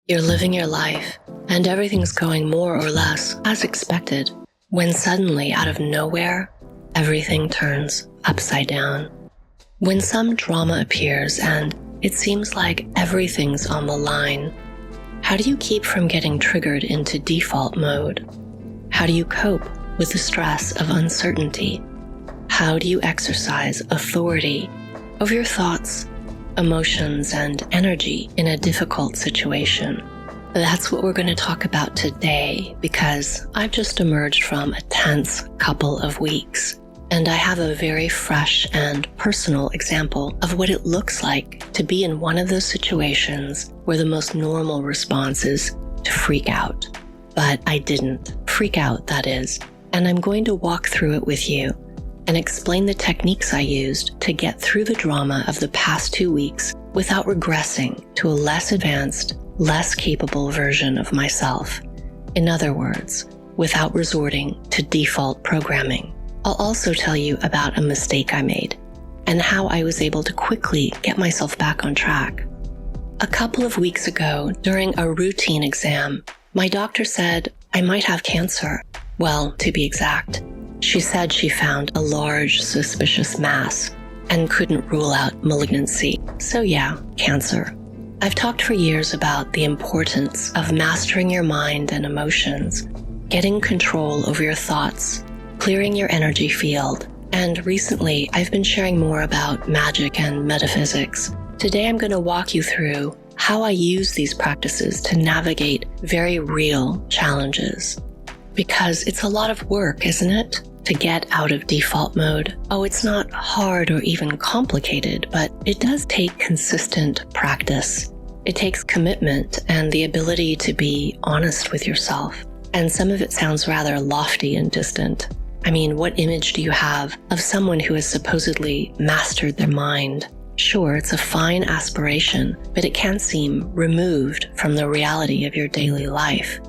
You're living your life, and everything's going more or less as expected, when suddenly, out of nowhere, everything turns upside down. When some drama appears and it seems like everything's on the line, how do you keep from getting triggered into default mode? How do you cope with the stress of uncertainty? How do you exercise authority over your thoughts, emotions, and energy in a difficult situation? That's what we're going to talk about today, because I've just emerged from a tense couple of weeks, and I have a very fresh and personal example of what it looks like to be in one of those situations where the most normal response is to freak out. But I didn't freak out, that is, and I'm going to walk through it with you and explain the techniques I used to get through the drama of the past 2 weeks without regressing to a less advanced, less capable version of myself. In other words, without resorting to default programming. I'll also tell you about a mistake I made and how I was able to quickly get myself back on track. A couple of weeks ago, during a routine exam, my doctor said I might have cancer. Well, to be exact, she said she found a large, suspicious mass and couldn't rule out malignancy. So yeah, cancer. I've talked for years about the importance of mastering your mind and emotions, getting control over your thoughts, clearing your energy field, and recently I've been sharing more about magic and metaphysics. Today I'm going to walk you through how I use these practices to navigate very real challenges. Because it's a lot of work, isn't it? To get out of default mode. Oh, it's not hard or even complicated, but it does take consistent practice. It takes commitment and the ability to be honest with yourself. And some of it sounds rather lofty and distant. I mean, what image do you have of someone who has supposedly mastered their mind? Sure, it's a fine aspiration, but it can seem removed from the reality of your daily life.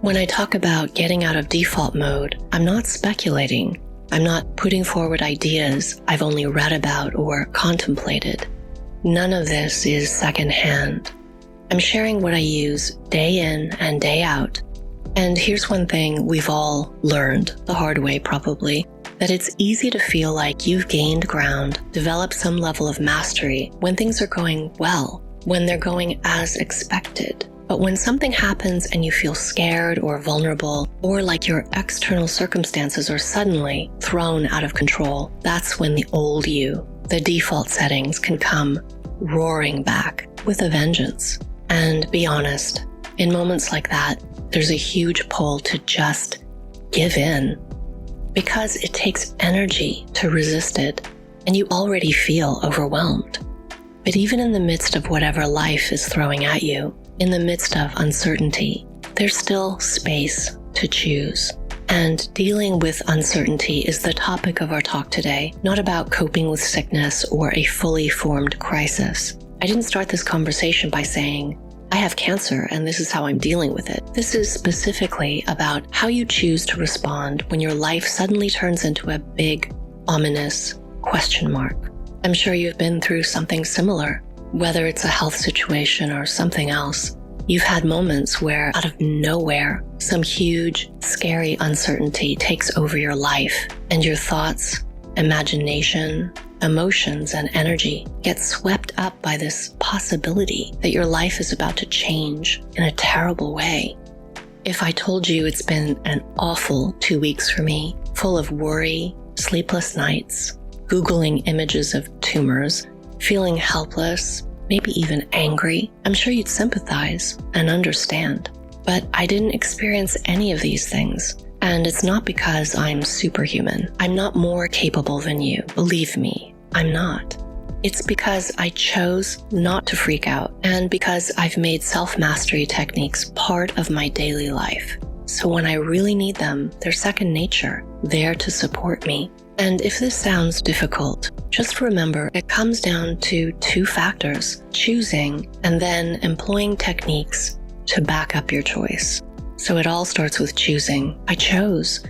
When I talk about getting out of default mode, I'm not speculating. I'm not putting forward ideas I've only read about or contemplated. None of this is secondhand. I'm sharing what I use day in and day out. And here's one thing we've all learned, the hard way probably, that it's easy to feel like you've gained ground, developed some level of mastery when things are going well, when they're going as expected. But when something happens and you feel scared or vulnerable, or like your external circumstances are suddenly thrown out of control, that's when the old you, the default settings, can come roaring back with a vengeance. And be honest, in moments like that, there's a huge pull to just give in, because it takes energy to resist it, and you already feel overwhelmed. But even in the midst of whatever life is throwing at you, in the midst of uncertainty, there's still space to choose. And dealing with uncertainty is the topic of our talk today, not about coping with sickness or a fully formed crisis. I didn't start this conversation by saying, I have cancer and this is how I'm dealing with it. This is specifically about how you choose to respond when your life suddenly turns into a big, ominous question mark. I'm sure you've been through something similar. Whether it's a health situation or something else, you've had moments where, out of nowhere, some huge, scary uncertainty takes over your life, and your thoughts, imagination, emotions, and energy get swept up by this possibility that your life is about to change in a terrible way. If I told you it's been an awful 2 weeks for me, full of worry, sleepless nights, Googling images of tumors, feeling helpless, maybe even angry, I'm sure you'd sympathize and understand. But I didn't experience any of these things. And it's not because I'm superhuman. I'm not more capable than you. Believe me, I'm not. It's because I chose not to freak out, and because I've made self-mastery techniques part of my daily life. So when I really need them, they're second nature, there to support me. And if this sounds difficult, just remember it comes down to 2 factors: choosing and then employing techniques to back up your choice. So it all starts with choosing. I chose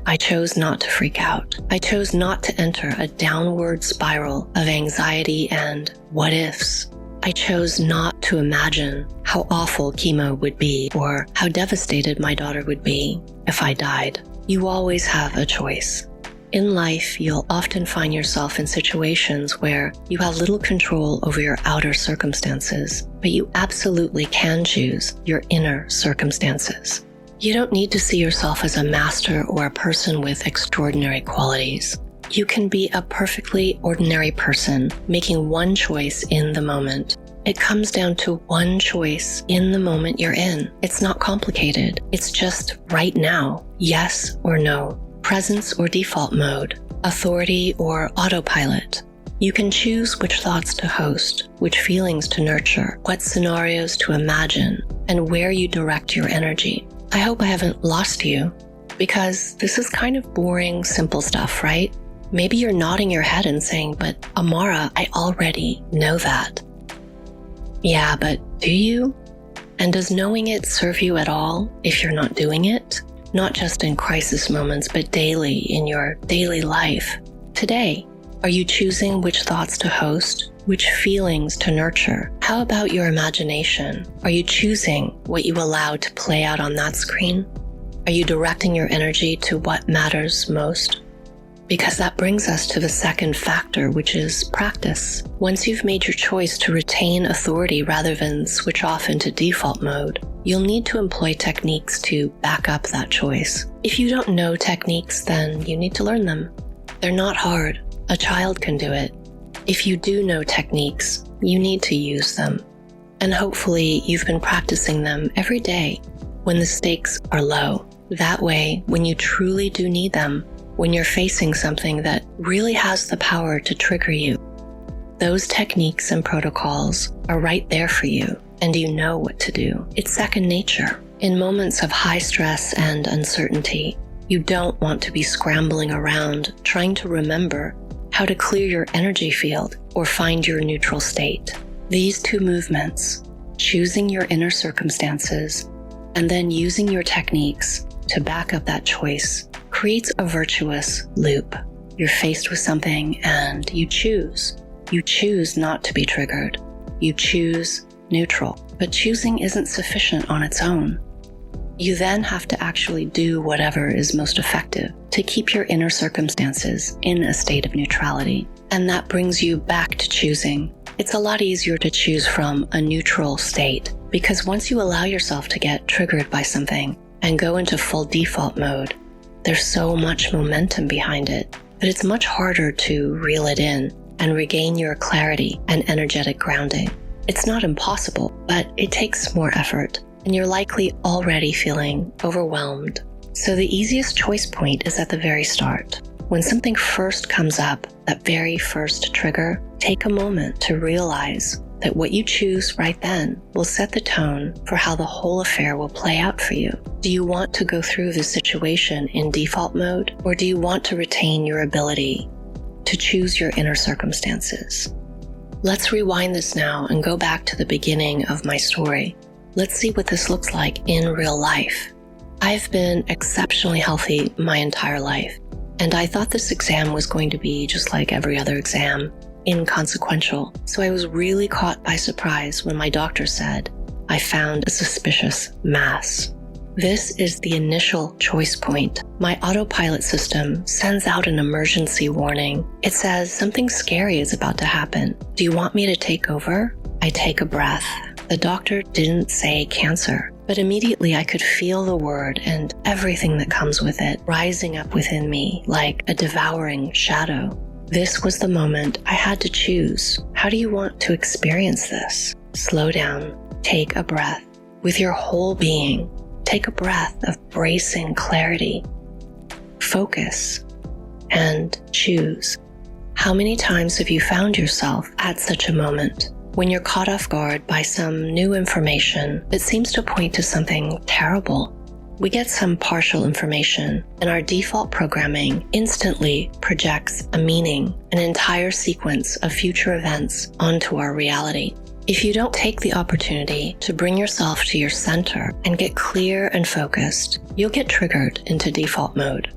not to freak out. I chose not to enter a downward spiral of anxiety and what ifs. I chose not to imagine how awful chemo would be or how devastated my daughter would be if I died. You always have a choice. In life, you'll often find yourself in situations where you have little control over your outer circumstances, but you absolutely can choose your inner circumstances. You don't need to see yourself as a master or a person with extraordinary qualities. You can be a perfectly ordinary person, making one choice in the moment. It comes down to one choice in the moment you're in. It's not complicated. It's just right now, yes or no, presence or default mode, authority or autopilot. You can choose which thoughts to host, which feelings to nurture, what scenarios to imagine, and where you direct your energy. I hope I haven't lost you, because this is kind of boring, simple stuff, right? Maybe you're nodding your head and saying, but Amara, I already know that. Yeah, but do you? And does knowing it serve you at all if you're not doing it? Not just in crisis moments, but daily in your daily life. Today, are you choosing which thoughts to host, which feelings to nurture? How about your imagination? Are you choosing what you allow to play out on that screen? Are you directing your energy to what matters most? Because that brings us to the second factor, which is practice. Once you've made your choice to retain authority rather than switch off into default mode, you'll need to employ techniques to back up that choice. If you don't know techniques, then you need to learn them. They're not hard. A child can do it. If you do know techniques, you need to use them. And hopefully you've been practicing them every day when the stakes are low. That way, when you truly do need them, when you're facing something that really has the power to trigger you, those techniques and protocols are right there for you, and you know what to do. It's second nature. In moments of high stress and uncertainty, you don't want to be scrambling around trying to remember how to clear your energy field or find your neutral state. These two movements, choosing your inner circumstances and then using your techniques to back up that choice, creates a virtuous loop. You're faced with something and you choose. You choose not to be triggered. You choose neutral. But choosing isn't sufficient on its own. You then have to actually do whatever is most effective to keep your inner circumstances in a state of neutrality. And that brings you back to choosing. It's a lot easier to choose from a neutral state, because once you allow yourself to get triggered by something and go into full default mode, there's so much momentum behind it that it's much harder to reel it in and regain your clarity and energetic grounding. It's not impossible, but it takes more effort, and you're likely already feeling overwhelmed. So the easiest choice point is at the very start. When something first comes up, that very first trigger, take a moment to realize that what you choose right then will set the tone for how the whole affair will play out for you. Do you want to go through this situation in default mode, or do you want to retain your ability to choose your inner circumstances? Let's rewind this now and go back to the beginning of my story. Let's see what this looks like in real life. I've been exceptionally healthy my entire life, and I thought this exam was going to be just like every other exam, inconsequential. So I was really caught by surprise when my doctor said, I found a suspicious mass. This is the initial choice point. My autopilot system sends out an emergency warning. It says something scary is about to happen. Do you want me to take over? I take a breath. The doctor didn't say cancer, but immediately I could feel the word and everything that comes with it rising up within me like a devouring shadow. This was the moment I had to choose. How do you want to experience this? Slow down. Take a breath. With your whole being, take a breath of bracing clarity. Focus and choose. How many times have you found yourself at such a moment when you're caught off guard by some new information that seems to point to something terrible? We get some partial information, and our default programming instantly projects a meaning, an entire sequence of future events onto our reality. If you don't take the opportunity to bring yourself to your center and get clear and focused, you'll get triggered into default mode.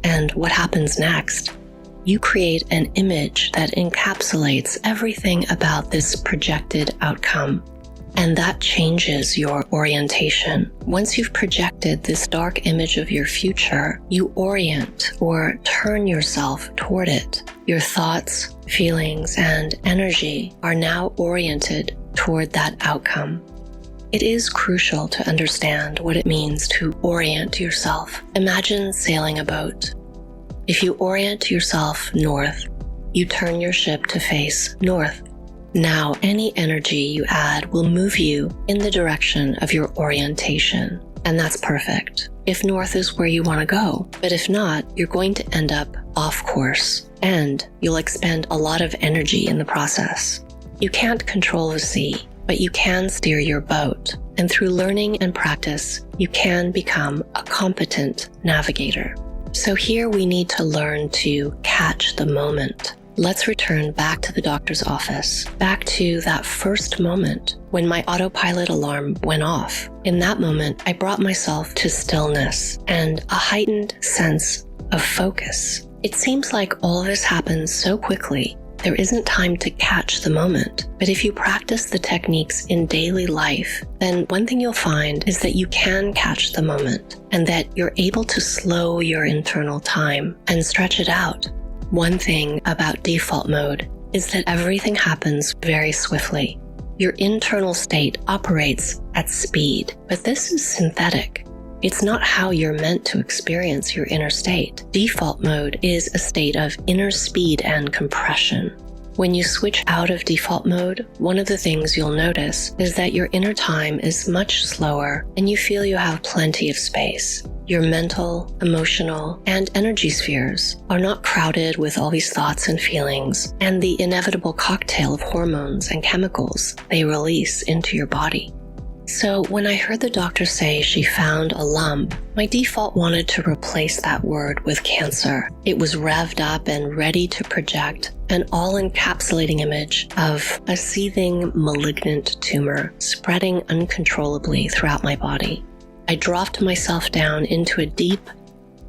And what happens next? you create an image that encapsulates everything about this projected outcome. And that changes your orientation. Once you've projected this dark image of your future, you orient or turn yourself toward it. Your thoughts, feelings, and energy are now oriented toward that outcome. It is crucial to understand what it means to orient yourself. Imagine sailing a boat. If you orient yourself north, you turn your ship to face north. Now, any energy you add will move you in the direction of your orientation, and that's perfect if north is where you want to go. But if not, you're going to end up off course, and you'll expend a lot of energy in the process. You can't control the sea, but you can steer your boat, and through learning and practice, you can become a competent navigator. So here we need to learn to catch the moment. Let's return back to the doctor's office, back to that first moment when my autopilot alarm went off. In that moment, I brought myself to stillness and a heightened sense of focus. It seems like all of this happens so quickly, there isn't time to catch the moment. But if you practice the techniques in daily life, then one thing you'll find is that you can catch the moment and that you're able to slow your internal time and stretch it out. One thing about default mode is that everything happens very swiftly. Your internal state operates at speed, but this is synthetic. It's not how you're meant to experience your inner state. Default mode is a state of inner speed and compression. When you switch out of default mode, one of the things you'll notice is that your inner time is much slower and you feel you have plenty of space. Your mental, emotional, and energy spheres are not crowded with all these thoughts and feelings and the inevitable cocktail of hormones and chemicals they release into your body. So when I heard the doctor say she found a lump, my default wanted to replace that word with cancer. It was revved up and ready to project an all-encapsulating image of a seething, malignant tumor spreading uncontrollably throughout my body. I dropped myself down into a deep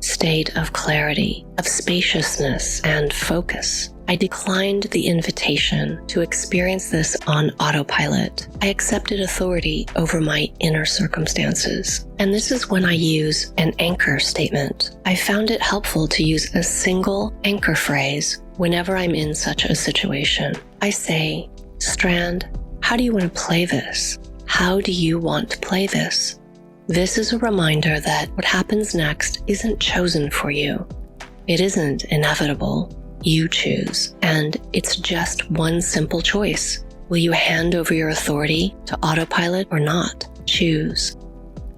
state of clarity, of spaciousness, and focus. I declined the invitation to experience this on autopilot. I accepted authority over my inner circumstances. And this is when I use an anchor statement. I found it helpful to use a single anchor phrase whenever I'm in such a situation. I say, Strand, how do you want to play this? How do you want to play this? This is a reminder that what happens next isn't chosen for you. It isn't inevitable. You choose, and it's just one simple choice. Will you hand over your authority to autopilot or not? Choose.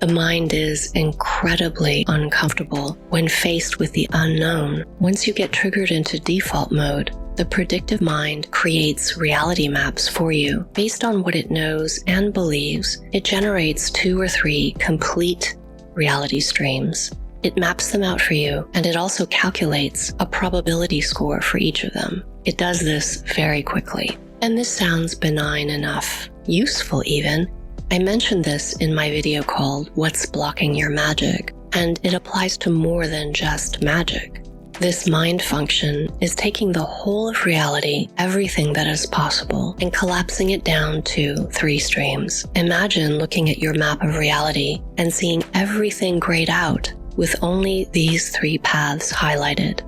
The mind is incredibly uncomfortable when faced with the unknown. Once you get triggered into default mode, the predictive mind creates reality maps for you. Based on what it knows and believes, it generates 2 or 3 complete reality streams. It maps them out for you, and it also calculates a probability score for each of them. It does this very quickly. And this sounds benign enough, useful even. I mentioned this in my video called What's Blocking Your Magic, and it applies to more than just magic. This mind function is taking the whole of reality, everything that is possible, and collapsing it down to 3 streams. Imagine looking at your map of reality and seeing everything grayed out with only these 3 paths highlighted.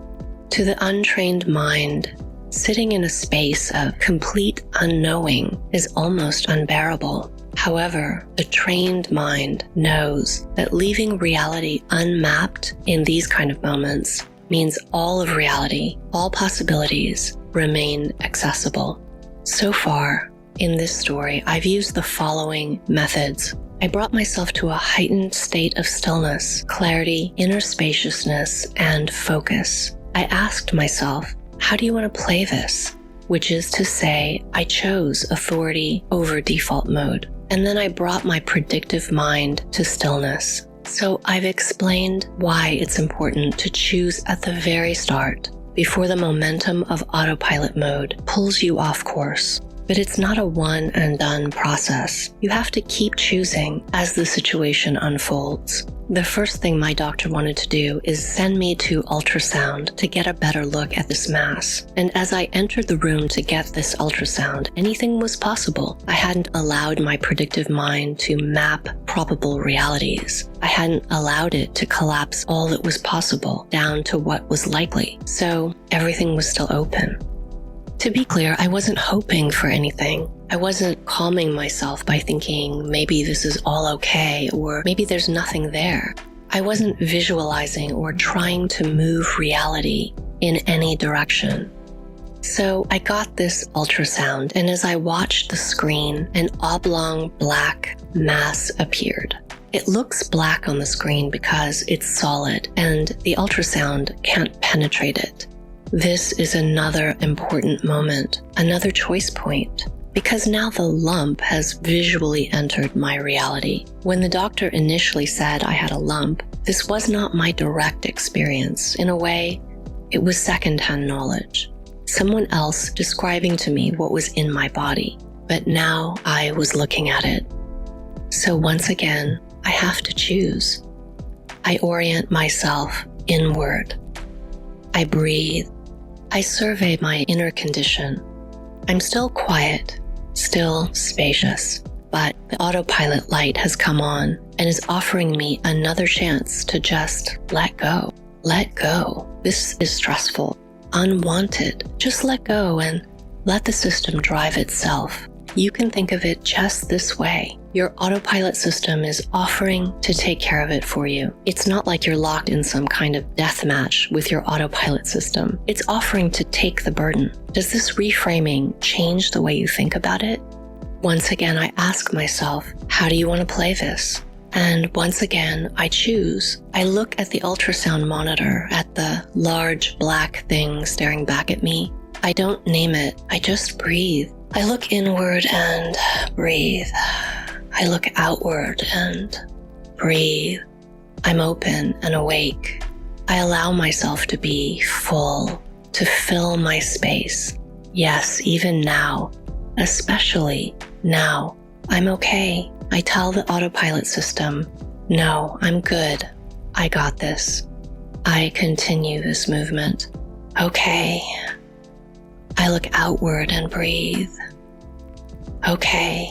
To the untrained mind, sitting in a space of complete unknowing is almost unbearable. However, the trained mind knows that leaving reality unmapped in these kind of moments means all of reality, all possibilities, remain accessible. So far, in this story, I've used the following methods. I brought myself to a heightened state of stillness, clarity, inner spaciousness, and focus. I asked myself, how do you want to play this? Which is to say, I chose authority over default mode. And then I brought my predictive mind to stillness. So I've explained why it's important to choose at the very start, before the momentum of autopilot mode pulls you off course. but it's not a one and done process. You have to keep choosing as the situation unfolds. The first thing my doctor wanted to do is send me to ultrasound to get a better look at this mass. And as I entered the room to get this ultrasound, anything was possible. I hadn't allowed my predictive mind to map probable realities. I hadn't allowed it to collapse all that was possible down to what was likely. So everything was still open. To be clear, I wasn't hoping for anything. I wasn't calming myself by thinking maybe this is all okay or maybe there's nothing there. I wasn't visualizing or trying to move reality in any direction. So I got this ultrasound, and as I watched the screen, an oblong black mass appeared. It looks black on the screen because it's solid and the ultrasound can't penetrate it. This is another important moment, another choice point, because now the lump has visually entered my reality. When the doctor initially said I had a lump, this was not my direct experience. In a way, it was secondhand knowledge. Someone else describing to me what was in my body, but now I was looking at it. So once again, I have to choose. I orient myself inward. I breathe. I survey my inner condition. I'm still quiet, still spacious, but the autopilot light has come on and is offering me another chance to just let go. Let go. This is stressful, unwanted. Just let go and let the system drive itself. You can think of it just this way. Your autopilot system is offering to take care of it for you. It's not like you're locked in some kind of death match with your autopilot system. It's offering to take the burden. Does this reframing change the way you think about it? Once again, I ask myself, how do you want to play this? And once again, I choose. I look at the ultrasound monitor, at the large black thing staring back at me. I don't name it. I just breathe. I look inward and breathe. I look outward and breathe. I'm open and awake. I allow myself to be full, to fill my space. Yes, even now, especially now, I'm okay. I tell the autopilot system, no, I'm good. I got this. I continue this movement. Okay. I look outward and breathe. Okay.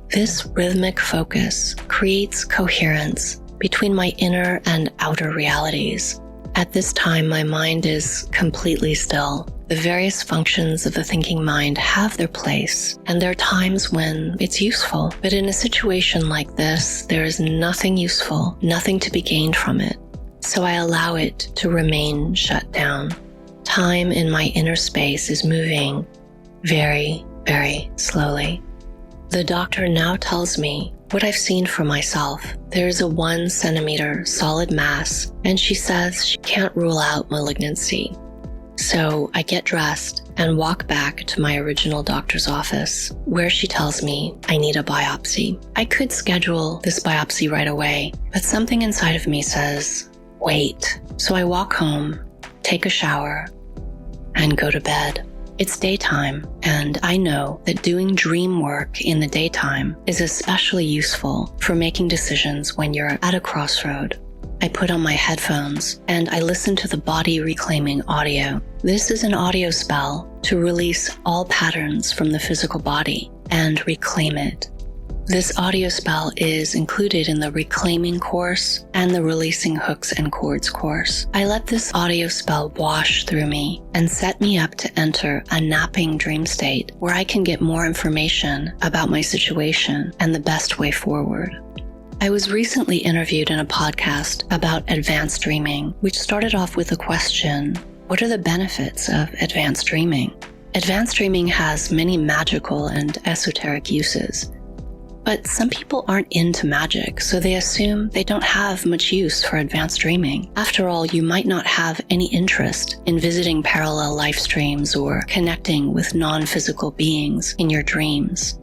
This rhythmic focus creates coherence between my inner and outer realities. At this time, my mind is completely still. The various functions of the thinking mind have their place, and there are times when it's useful. But in a situation like this, there is nothing useful, nothing to be gained from it. So I allow it to remain shut down. Time in my inner space is moving very, very slowly. The doctor now tells me what I've seen for myself. There is a 1 centimeter solid mass, and she says she can't rule out malignancy. So I get dressed and walk back to my original doctor's office, where she tells me I need a biopsy. I could schedule this biopsy right away, but something inside of me says, wait. So I walk home, take a shower, and go to bed. It's daytime, and I know that doing dream work in the daytime is especially useful for making decisions when you're at a crossroad. I put on my headphones and I listen to the body reclaiming audio. This is an audio spell to release all patterns from the physical body and reclaim it. This audio spell is included in the Reclaiming course and the Releasing Hooks and Cords course. I let this audio spell wash through me and set me up to enter a napping dream state where I can get more information about my situation and the best way forward. I was recently interviewed in a podcast about advanced dreaming, which started off with a question, what are the benefits of advanced dreaming? Advanced dreaming has many magical and esoteric uses. But some people aren't into magic, so they assume they don't have much use for advanced dreaming. After all, you might not have any interest in visiting parallel life streams or connecting with non-physical beings in your dreams.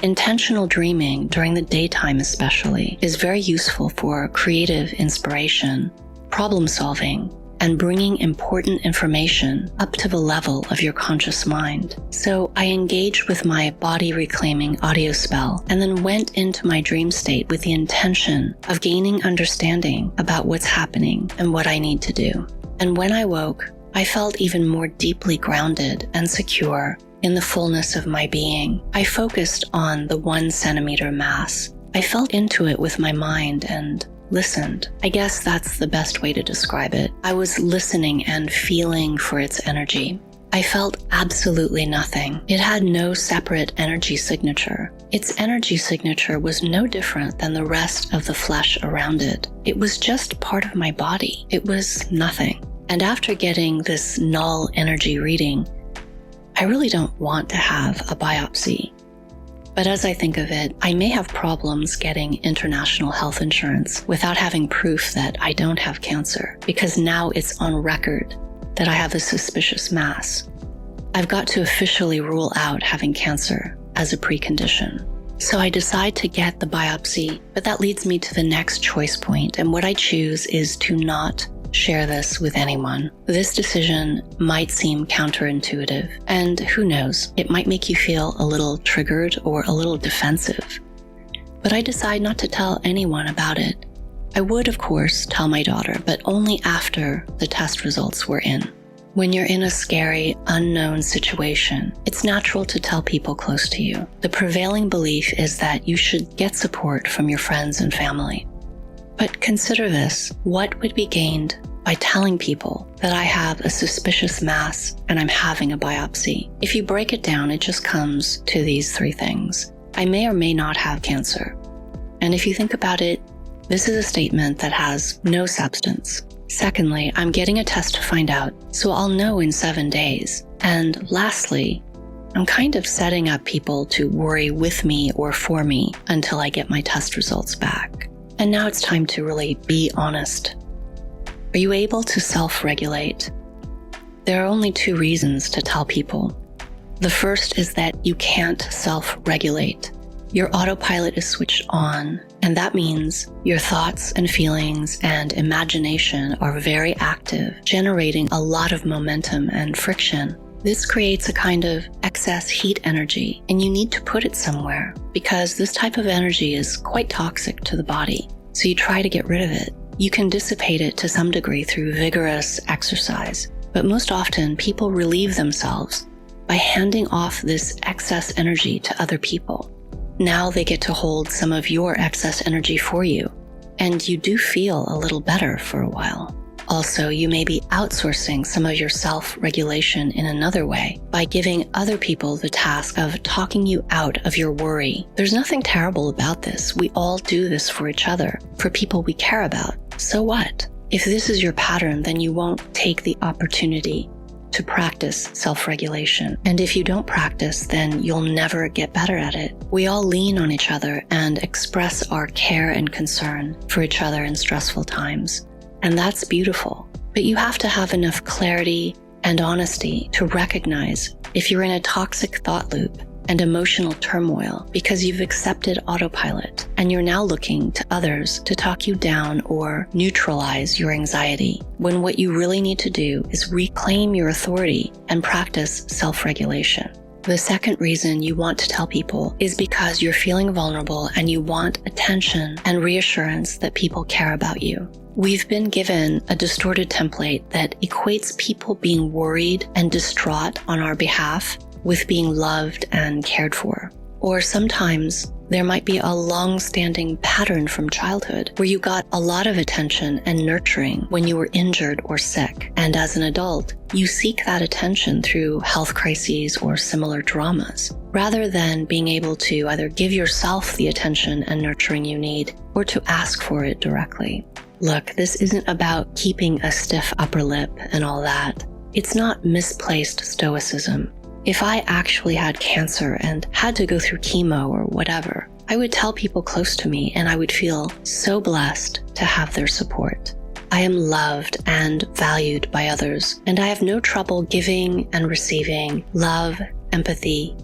Intentional dreaming, during the daytime especially, is very useful for creative inspiration, problem solving, and bringing important information up to the level of your conscious mind. So I engaged with my body reclaiming audio spell and then went into my dream state with the intention of gaining understanding about what's happening and what I need to do. And when I woke, I felt even more deeply grounded and secure in the fullness of my being. I focused on the 1 centimeter mass. I felt into it with my mind and listened. I guess that's the best way to describe it. I was listening and feeling for its energy. I felt absolutely nothing. It had no separate energy signature. Its energy signature was no different than the rest of the flesh around it. It was just part of my body. It was nothing. And after getting this null energy reading, I really don't want to have a biopsy. But as I think of it, I may have problems getting international health insurance without having proof that I don't have cancer, because now it's on record that I have a suspicious mass. I've got to officially rule out having cancer as a precondition. So I decide to get the biopsy, but that leads me to the next choice point, and what I choose is to not share this with anyone. This decision might seem counterintuitive, and who knows, it might make you feel a little triggered or a little defensive. But I decide not to tell anyone about it. I would, of course, tell my daughter, but only after the test results were in. When you're in a scary, unknown situation, it's natural to tell people close to you. The prevailing belief is that you should get support from your friends and family. But consider this: what would be gained by telling people that I have a suspicious mass and I'm having a biopsy? If you break it down, it just comes to these 3 things. I may or may not have cancer. And if you think about it, this is a statement that has no substance. Secondly, I'm getting a test to find out, so I'll know in 7 days. And lastly, I'm kind of setting up people to worry with me or for me until I get my test results back. And now it's time to really be honest. Are you able to self-regulate? There are only 2 reasons to tell people. The first is that you can't self-regulate. Your autopilot is switched on, and that means your thoughts and feelings and imagination are very active, generating a lot of momentum and friction. This creates a kind of excess heat energy, and you need to put it somewhere because this type of energy is quite toxic to the body. So you try to get rid of it. You can dissipate it to some degree through vigorous exercise, but most often people relieve themselves by handing off this excess energy to other people. Now they get to hold some of your excess energy for you, and you do feel a little better for a while. Also, you may be outsourcing some of your self-regulation in another way by giving other people the task of talking you out of your worry. There's nothing terrible about this. We all do this for each other, for people we care about. So what? If this is your pattern, then you won't take the opportunity to practice self-regulation. And if you don't practice, then you'll never get better at it. We all lean on each other and express our care and concern for each other in stressful times. And that's beautiful. But you have to have enough clarity and honesty to recognize if you're in a toxic thought loop and emotional turmoil because you've accepted autopilot and you're now looking to others to talk you down or neutralize your anxiety, when what you really need to do is reclaim your authority and practice self-regulation. The second reason you want to tell people is because you're feeling vulnerable and you want attention and reassurance that people care about you. We've been given a distorted template that equates people being worried and distraught on our behalf with being loved and cared for. Or sometimes there might be a long-standing pattern from childhood where you got a lot of attention and nurturing when you were injured or sick. And as an adult, you seek that attention through health crises or similar dramas, rather than being able to either give yourself the attention and nurturing you need or to ask for it directly. Look, this isn't about keeping a stiff upper lip and all that. It's not misplaced stoicism. If I actually had cancer and had to go through chemo or whatever, I would tell people close to me and I would feel so blessed to have their support. I am loved and valued by others, and I have no trouble giving and receiving love, empathy,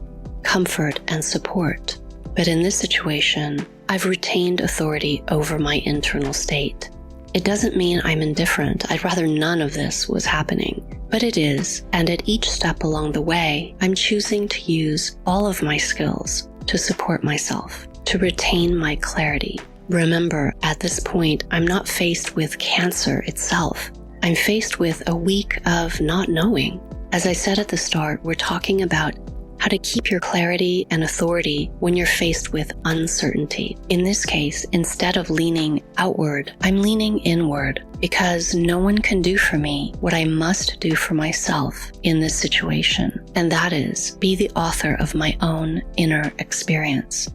comfort, and support. But in this situation, I've retained authority over my internal state. It doesn't mean I'm indifferent. I'd rather none of this was happening. But it is, and at each step along the way, I'm choosing to use all of my skills to support myself, to retain my clarity. Remember, at this point, I'm not faced with cancer itself. I'm faced with a week of not knowing. As I said at the start, we're talking about how to keep your clarity and authority when you're faced with uncertainty. In this case, instead of leaning outward, I'm leaning inward because no one can do for me what I must do for myself in this situation, and that is be the author of my own inner experience.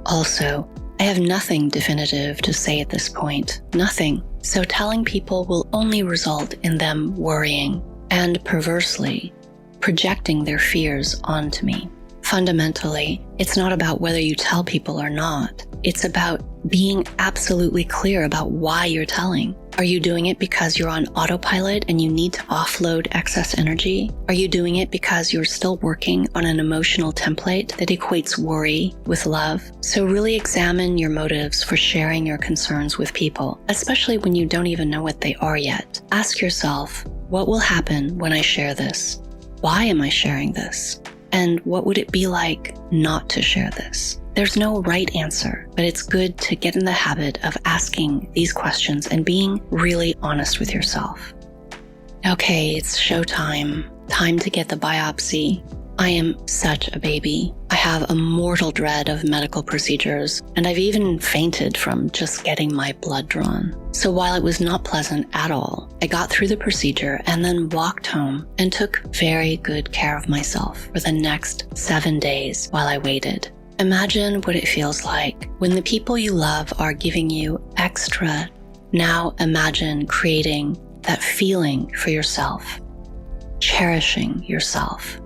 Also, I have nothing definitive to say at this point, nothing. So telling people will only result in them worrying and perversely projecting their fears onto me. Fundamentally, it's not about whether you tell people or not. It's about being absolutely clear about why you're telling. Are you doing it because you're on autopilot and you need to offload excess energy? Are you doing it because you're still working on an emotional template that equates worry with love? So really examine your motives for sharing your concerns with people, especially when you don't even know what they are yet. Ask yourself, what will happen when I share this? Why am I sharing this? And what would it be like not to share this? There's no right answer, but it's good to get in the habit of asking these questions and being really honest with yourself. Okay, it's showtime. Time to get the biopsy. I am such a baby. I have a mortal dread of medical procedures, and I've even fainted from just getting my blood drawn. So while it was not pleasant at all, I got through the procedure and then walked home and took very good care of myself for the next 7 days while I waited. Imagine what it feels like when the people you love are giving you extra. Now imagine creating that feeling for yourself, cherishing yourself.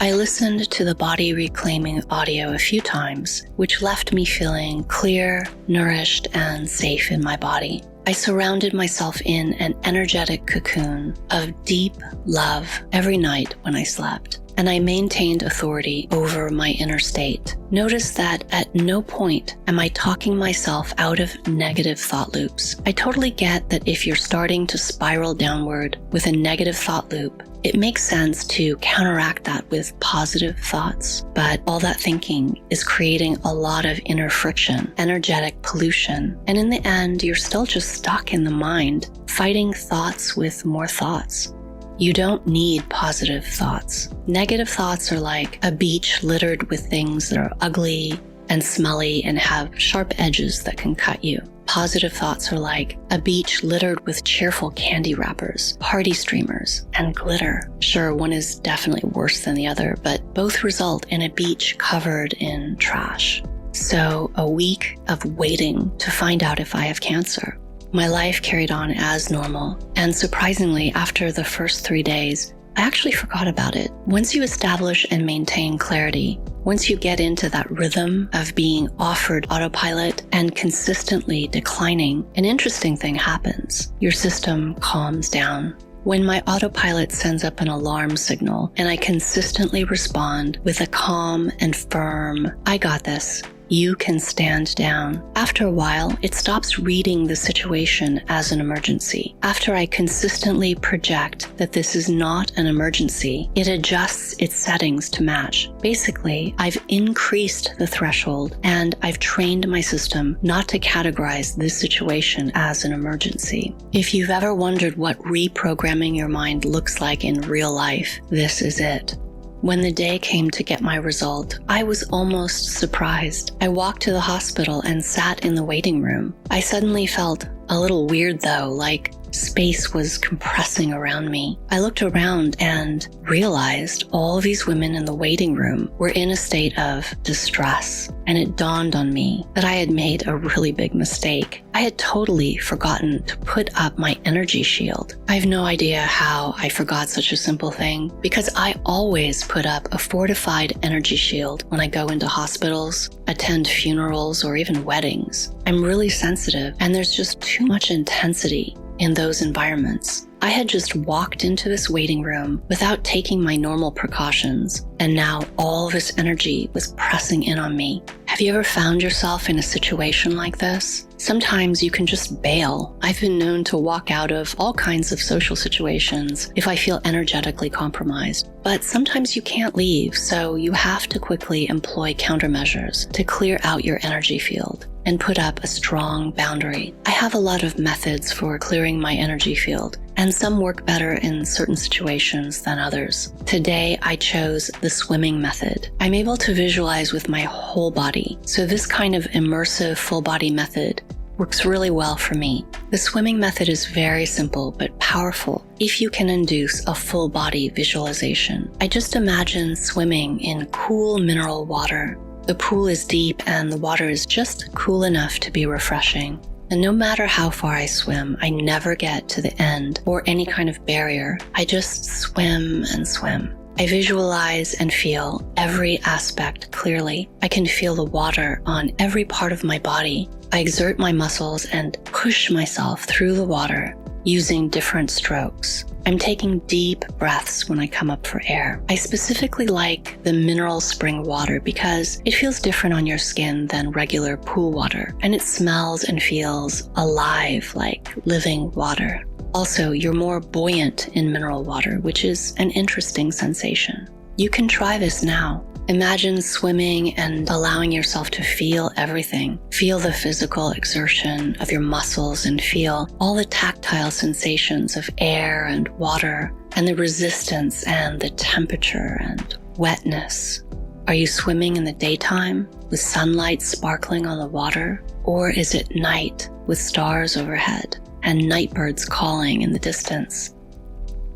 I listened to the body reclaiming audio a few times, which left me feeling clear, nourished, and safe in my body. I surrounded myself in an energetic cocoon of deep love every night when I slept, and I maintained authority over my inner state. Notice that at no point am I talking myself out of negative thought loops. I totally get that if you're starting to spiral downward with a negative thought loop, it makes sense to counteract that with positive thoughts, but all that thinking is creating a lot of inner friction, energetic pollution, and in the end, you're still just stuck in the mind, fighting thoughts with more thoughts. You don't need positive thoughts. Negative thoughts are like a beach littered with things that are ugly and smelly and have sharp edges that can cut you. Positive thoughts are like a beach littered with cheerful candy wrappers, party streamers, and glitter. Sure, one is definitely worse than the other, but both result in a beach covered in trash. So, a week of waiting to find out if I have cancer. My life carried on as normal, and surprisingly, after the first 3 days, I actually forgot about it. Once you establish and maintain clarity, once you get into that rhythm of being offered autopilot and consistently declining, an interesting thing happens. Your system calms down. When my autopilot sends up an alarm signal and I consistently respond with a calm and firm, "I got this," you can stand down. After a while, it stops reading the situation as an emergency. After I consistently project that this is not an emergency, it adjusts its settings to match. Basically, I've increased the threshold and I've trained my system not to categorize this situation as an emergency. If you've ever wondered what reprogramming your mind looks like in real life, this is it. When the day came to get my result, I was almost surprised. I walked to the hospital and sat in the waiting room. I suddenly felt a little weird though, like space was compressing around me. I looked around and realized all these women in the waiting room were in a state of distress, and it dawned on me that I had made a really big mistake. I had totally forgotten to put up my energy shield. I have no idea how I forgot such a simple thing, because I always put up a fortified energy shield when I go into hospitals, attend funerals, or even weddings. I'm really sensitive, and there's just too much intensity in those environments. I had just walked into this waiting room without taking my normal precautions, and now all this energy was pressing in on me. Have you ever found yourself in a situation like this? Sometimes you can just bail. I've been known to walk out of all kinds of social situations if I feel energetically compromised. But sometimes you can't leave, so you have to quickly employ countermeasures to clear out your energy field and put up a strong boundary. I have a lot of methods for clearing my energy field, and some work better in certain situations than others. Today, I chose the swimming method. I'm able to visualize with my whole body, so this kind of immersive full body method works really well for me. The swimming method is very simple but powerful if you can induce a full body visualization. I just imagine swimming in cool mineral water. The pool is deep and the water is just cool enough to be refreshing. And no matter how far I swim, I never get to the end or any kind of barrier. I just swim and swim. I visualize and feel every aspect clearly. I can feel the water on every part of my body. I exert my muscles and push myself through the water using different strokes. I'm taking deep breaths when I come up for air. I specifically like the mineral spring water because it feels different on your skin than regular pool water, and it smells and feels alive like living water. Also, you're more buoyant in mineral water, which is an interesting sensation. You can try this now. Imagine swimming and allowing yourself to feel everything. Feel the physical exertion of your muscles and feel all the tactile sensations of air and water and the resistance and the temperature and wetness. Are you swimming in the daytime with sunlight sparkling on the water? Or is it night with stars overhead and night birds calling in the distance?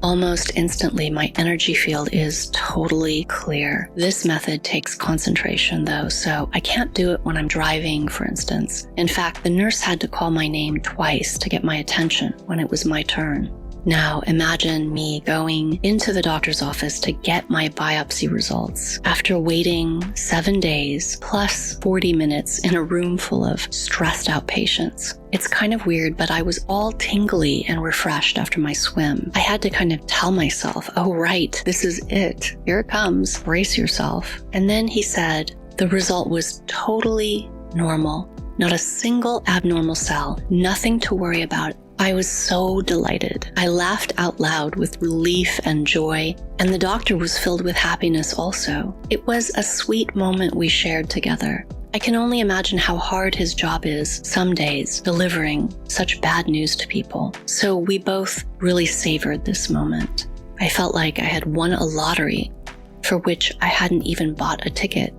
Almost instantly, my energy field is totally clear. This method takes concentration though, so I can't do it when I'm driving, for instance. In fact, the nurse had to call my name twice to get my attention when it was my turn. Now imagine me going into the doctor's office to get my biopsy results after waiting 7 days plus 40 minutes in a room full of stressed out patients. It's kind of weird, but I was all tingly and refreshed after my swim. I had to kind of tell myself, oh right, this is it. Here it comes. Brace yourself. And then he said the result was totally normal. Not a single abnormal cell. Nothing to worry about. I was so delighted. I laughed out loud with relief and joy, and the doctor was filled with happiness also. It was a sweet moment we shared together. I can only imagine how hard his job is some days, delivering such bad news to people. So we both really savored this moment. I felt like I had won a lottery for which I hadn't even bought a ticket.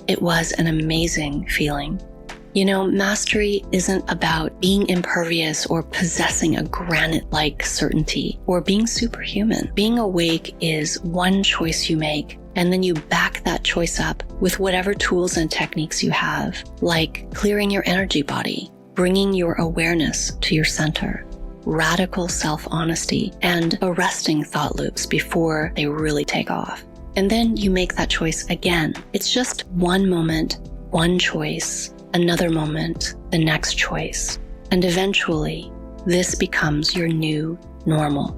It was an amazing feeling. You know, mastery isn't about being impervious or possessing a granite-like certainty or being superhuman. Being awake is one choice you make, and then you back that choice up with whatever tools and techniques you have, like clearing your energy body, bringing your awareness to your center, radical self-honesty, and arresting thought loops before they really take off. And then you make that choice again. It's just one moment, one choice, another moment, the next choice. And eventually, this becomes your new normal.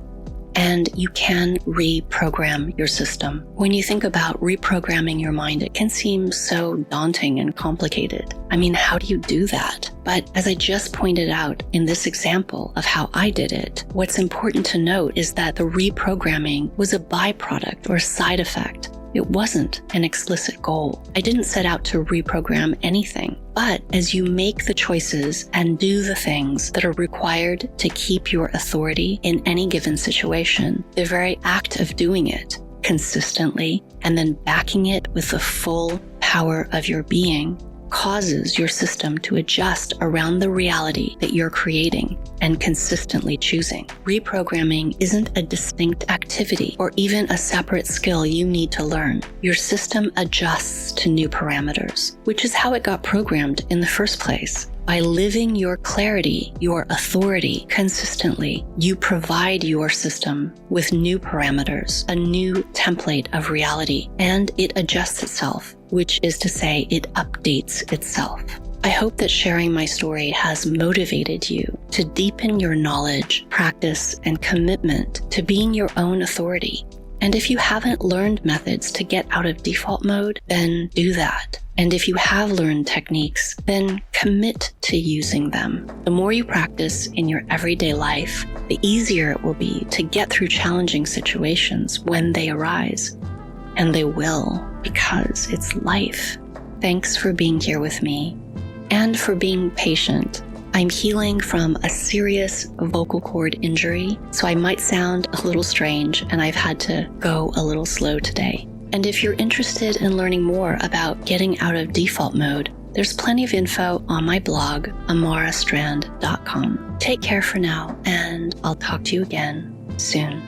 And you can reprogram your system. When you think about reprogramming your mind, it can seem so daunting and complicated. I mean, how do you do that? But as I just pointed out in this example of how I did it, what's important to note is that the reprogramming was a byproduct or side effect. It wasn't an explicit goal. I didn't set out to reprogram anything. But as you make the choices and do the things that are required to keep your authority in any given situation, the very act of doing it consistently and then backing it with the full power of your being causes your system to adjust around the reality that you're creating and consistently choosing. Reprogramming isn't a distinct activity or even a separate skill you need to learn. Your system adjusts to new parameters, which is how it got programmed in the first place. By living your clarity, your authority consistently, you provide your system with new parameters, a new template of reality, and it adjusts itself, which is to say it updates itself. I hope that sharing my story has motivated you to deepen your knowledge, practice, and commitment to being your own authority. And if you haven't learned methods to get out of default mode, then do that. And if you have learned techniques, then commit to using them. The more you practice in your everyday life, the easier it will be to get through challenging situations when they arise. And they will, because it's life. Thanks for being here with me and for being patient. I'm healing from a serious vocal cord injury, so I might sound a little strange, and I've had to go a little slow today. And if you're interested in learning more about getting out of default mode, there's plenty of info on my blog, amarastrand.com. Take care for now, and I'll talk to you again soon.